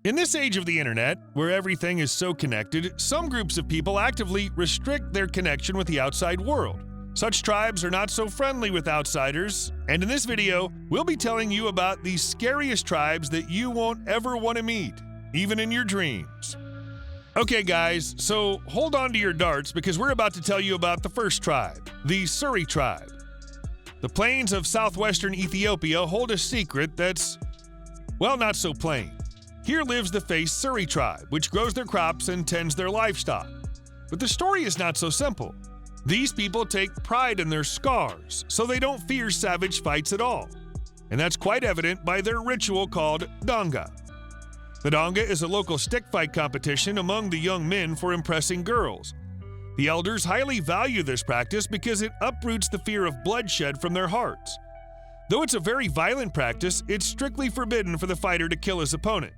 In this age of the internet, where everything is so connected, some groups of people actively restrict their connection with the outside world. Such tribes are not so friendly with outsiders, and in this video, we'll be telling you about the scariest tribes that you won't ever want to meet, even in your dreams. Okay guys, so hold on to your darts because we're about to tell you about the first tribe, the Surrey Tribe. The plains of southwestern Ethiopia hold a secret that's, well, not so plain. Here lives the Face Surrey Tribe, which grows their crops and tends their livestock. But the story is not so simple. These people take pride in their scars, so they don't fear savage fights at all. And that's quite evident by their ritual called Donga. The Donga is a local stick fight competition among the young men for impressing girls. The elders highly value this practice because it uproots the fear of bloodshed from their hearts. Though it's a very violent practice, it's strictly forbidden for the fighter to kill his opponent.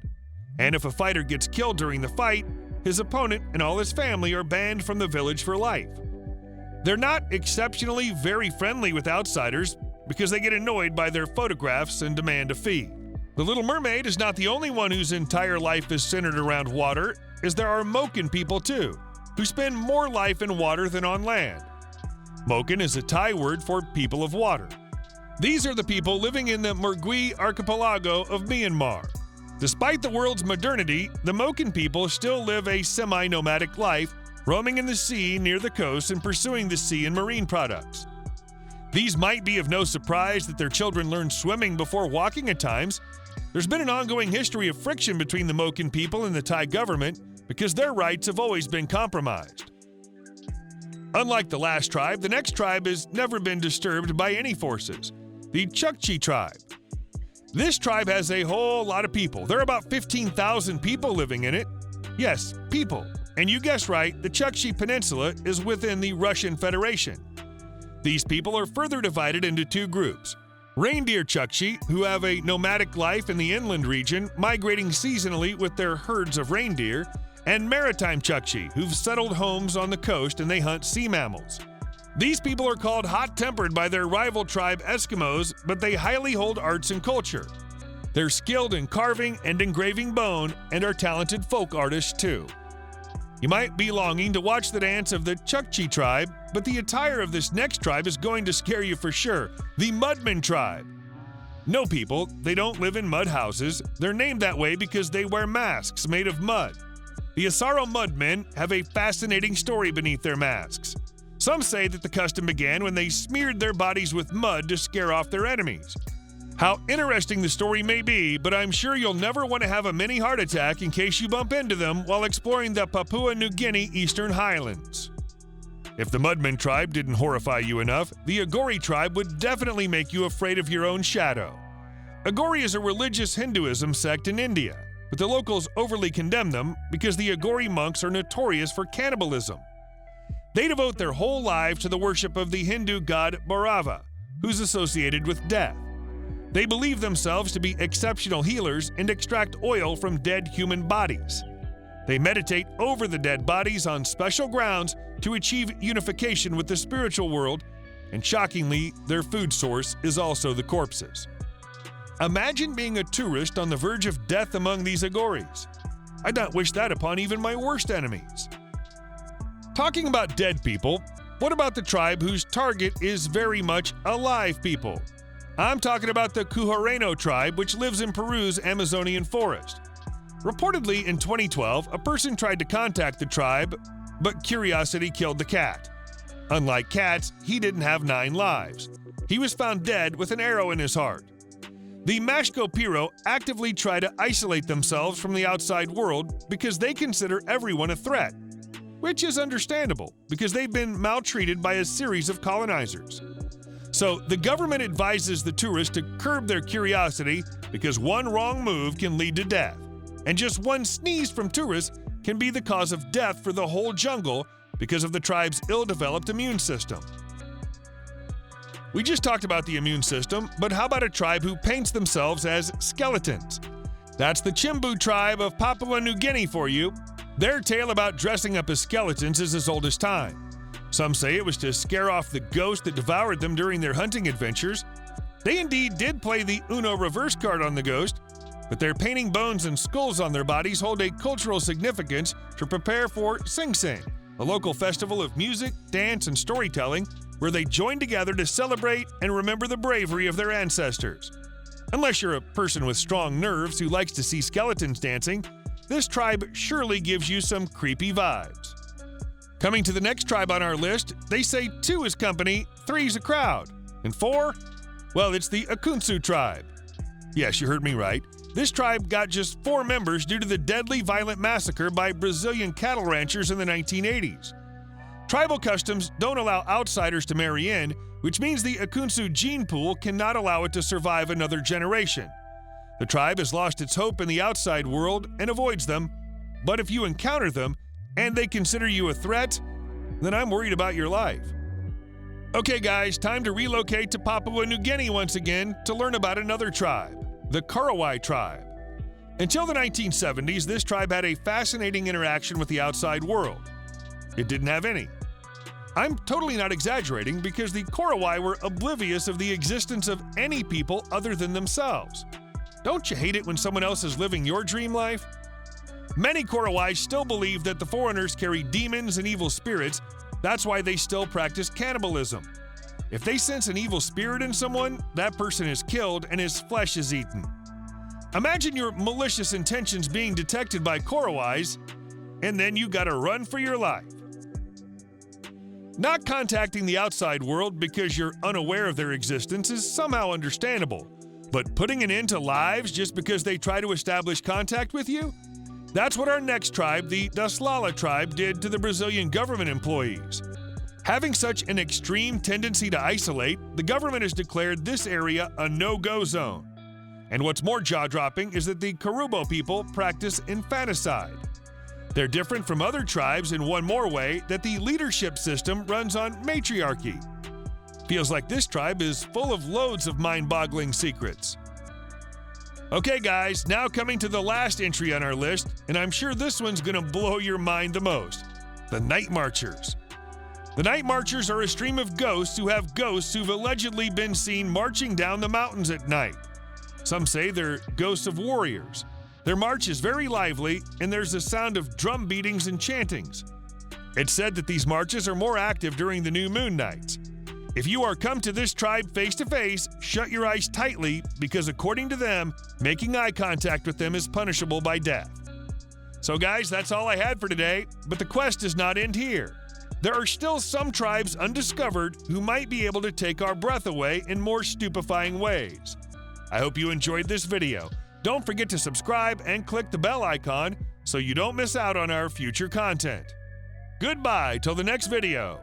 And if a fighter gets killed during the fight, his opponent and all his family are banned from the village for life. They're not exceptionally very friendly with outsiders because they get annoyed by their photographs and demand a fee. The Little Mermaid is not the only one whose entire life is centered around water, as there are Moken people too, who spend more life in water than on land. Moken is a Thai word for people of water. These are the people living in the Murgui archipelago of Myanmar. Despite the world's modernity, the Moken people still live a semi-nomadic life, roaming in the sea near the coast and pursuing the sea and marine products. These might be of no surprise that their children learn swimming before walking at times. There's been an ongoing history of friction between the Moken people and the Thai government because their rights have always been compromised. Unlike the last tribe, the next tribe has never been disturbed by any forces, the Chukchi Tribe. This tribe has a whole lot of people. There are about 15,000 people living in it. Yes, people. And you guessed right, the Chukchi Peninsula is within the Russian Federation. These people are further divided into two groups. Reindeer Chukchi, who have a nomadic life in the inland region, migrating seasonally with their herds of reindeer, and Maritime Chukchi, who've settled homes on the coast and they hunt sea mammals. These people are called hot-tempered by their rival tribe Eskimos, but they highly hold arts and culture. They're skilled in carving and engraving bone and are talented folk artists too. You might be longing to watch the dance of the Chukchi Tribe, but the attire of this next tribe is going to scare you for sure, the Mudmen Tribe. No people, they don't live in mud houses. They're named that way because they wear masks made of mud. The Asaro Mudmen have a fascinating story beneath their masks. Some say that the custom began when they smeared their bodies with mud to scare off their enemies. How interesting the story may be, but I'm sure you'll never want to have a mini heart attack in case you bump into them while exploring the Papua New Guinea Eastern Highlands. If the Mudmen tribe didn't horrify you enough, the Agory tribe would definitely make you afraid of your own shadow. Agory is a religious Hinduism sect in India, but the locals overly condemn them because the Agory monks are notorious for cannibalism. They devote their whole lives to the worship of the Hindu god Bhairava, who's associated with death. They believe themselves to be exceptional healers and extract oil from dead human bodies. They meditate over the dead bodies on special grounds to achieve unification with the spiritual world, and shockingly, their food source is also the corpses. Imagine being a tourist on the verge of death among these Agoris. I'd not wish that upon even my worst enemies. Talking about dead people, what about the tribe whose target is very much alive people? I'm talking about the Korowai Tribe, which lives in Peru's Amazonian forest. Reportedly in 2012, a person tried to contact the tribe, but curiosity killed the cat. Unlike cats, he didn't have 9 lives. He was found dead with an arrow in his heart. The Mashkopiro actively try to isolate themselves from the outside world because they consider everyone a threat, which is understandable because they've been maltreated by a series of colonizers. So the government advises the tourists to curb their curiosity because one wrong move can lead to death. And just one sneeze from tourists can be the cause of death for the whole jungle because of the tribe's ill-developed immune system. We just talked about the immune system, but how about a tribe who paints themselves as skeletons? That's the Chimbu Tribe of Papua New Guinea for you. Their tale about dressing up as skeletons is as old as time. Some say it was to scare off the ghost that devoured them during their hunting adventures. They indeed did play the Uno reverse card on the ghost, but their painting bones and skulls on their bodies hold a cultural significance to prepare for Sing Sing, a local festival of music, dance, and storytelling where they join together to celebrate and remember the bravery of their ancestors. Unless you're a person with strong nerves who likes to see skeletons dancing, this tribe surely gives you some creepy vibes. Coming to the next tribe on our list, they say 2 is company, 3's a crowd, and 4? Well, it's the Akunsu Tribe. Yes, you heard me right. This tribe got just 4 members due to the deadly violent massacre by Brazilian cattle ranchers in the 1980s. Tribal customs don't allow outsiders to marry in, which means the Akunsu gene pool cannot allow it to survive another generation. The tribe has lost its hope in the outside world and avoids them, but if you encounter them and they consider you a threat, then I'm worried about your life. Okay guys, time to relocate to Papua New Guinea once again to learn about another tribe, the Korowai Tribe. Until the 1970s, this tribe had a fascinating interaction with the outside world. It didn't have any. I'm totally not exaggerating because the Korowai were oblivious of the existence of any people other than themselves. Don't you hate it when someone else is living your dream life? Many Korowai still believe that the foreigners carry demons and evil spirits. That's why they still practice cannibalism. If they sense an evil spirit in someone, that person is killed and his flesh is eaten. Imagine your malicious intentions being detected by Korowais, and then you gotta run for your life. Not contacting the outside world because you're unaware of their existence is somehow understandable, but putting an end to lives just because they try to establish contact with you? That's what our next tribe, the Daslala Tribe, did to the Brazilian government employees. Having such an extreme tendency to isolate, the government has declared this area a no-go zone. And what's more jaw-dropping is that the Korubo people practice infanticide. They're different from other tribes in one more way, that the leadership system runs on matriarchy. Feels like this tribe is full of loads of mind-boggling secrets. Okay guys, now coming to the last entry on our list, and I'm sure this one's gonna blow your mind the most. The Night Marchers. The Night Marchers are a stream of ghosts who've allegedly been seen marching down the mountains at night. Some say they're ghosts of warriors. Their march is very lively, and there's a sound of drum beatings and chantings. It's said that these marches are more active during the new moon nights. If you are come to this tribe face to face, shut your eyes tightly because according to them, making eye contact with them is punishable by death. So guys, that's all I had for today, but the quest does not end here. There are still some tribes undiscovered who might be able to take our breath away in more stupefying ways. I hope you enjoyed this video. Don't forget to subscribe and click the bell icon so you don't miss out on our future content. Goodbye till the next video.